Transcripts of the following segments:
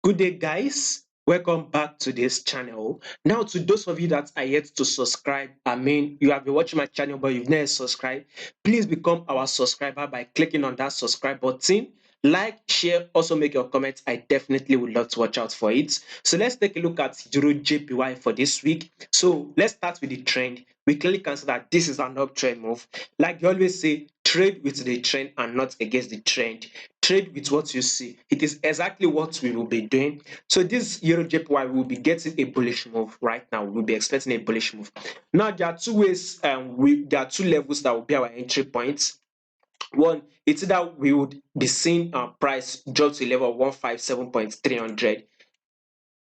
Good day, guys. Welcome back to this channel. Now, to those of you that are yet to subscribe, you have been watching my channel but you've never subscribed, please become our subscriber by clicking on that subscribe button. Like, share, also make your comments. I definitely would love to watch out for it. So let's take a look at Euro JPY for this week. So let's start with the trend. We clearly can see that this is an uptrend move. Like you always say, trade with the trend and not against the trend. Trade with what you see. It is exactly what we will be doing. So this EURJPY will be getting a bullish move right now. We'll be expecting a bullish move. Now there are two ways. There are two levels that will be our entry points. One, it's either we would be seeing our price drop to a level of 157.300.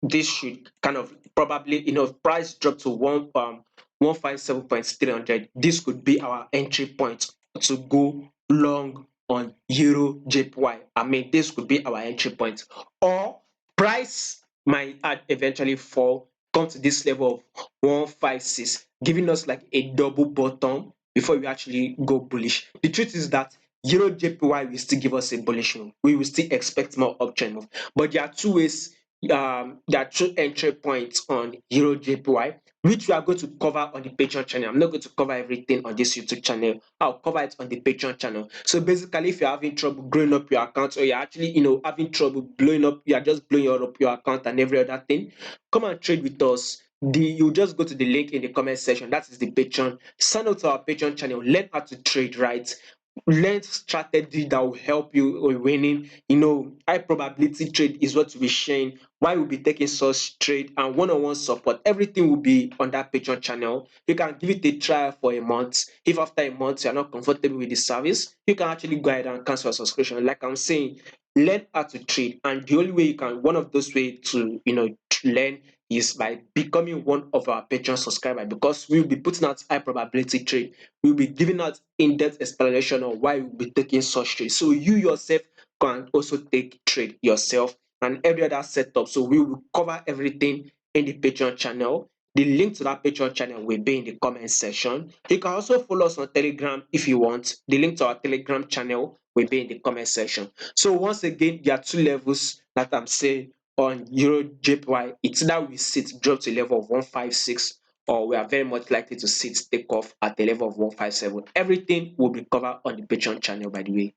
This should kind of probably, price drop to 157.300. This could be our entry point to go long on Euro JPY. This could be our entry point. Or price might eventually fall, come to this level of 156, giving us like a double bottom before we actually go bullish. The truth is that Euro JPY will still give us a bullish move. We will still expect more uptrend move. But there are two ways, there are two entry points on EURJPY, which we are going to cover on the Patreon channel. I'm not going to cover everything on this YouTube channel. I'll cover it on the Patreon channel. So basically, if you're having trouble growing up your account, or you're actually, having trouble blowing up, you are just blowing up your account and every other thing, come and trade with us. You just go to the link in the comment section. That is the Patreon. Sign up to our Patreon channel. Learn how to trade right. Learn strategy that will help you winning. High probability trade is what we'll be sharing. Why we'll be taking such trade and one-on-one support. Everything will be on that Patreon channel. You can give it a try for a month. If after a month you're not comfortable with the service, you can actually go ahead and cancel a subscription. Like I'm saying, learn how to trade, and the only way you can, one of those ways to learn is by becoming one of our Patreon subscribers, because we'll be putting out high probability trade. We'll be giving out in-depth explanation on why we'll be taking such trade. So you yourself can also take trade yourself and every other setup. So we will cover everything in the Patreon channel. The link to that Patreon channel will be in the comment section. You can also follow us on Telegram if you want. The link to our Telegram channel will be in the comment section. So once again, there are two levels that I'm saying on EURJPY. It's now we sit drop to a level of 156, or we are very much likely to see it take off at the level of 157. Everything will be covered on the Patreon channel, by the way.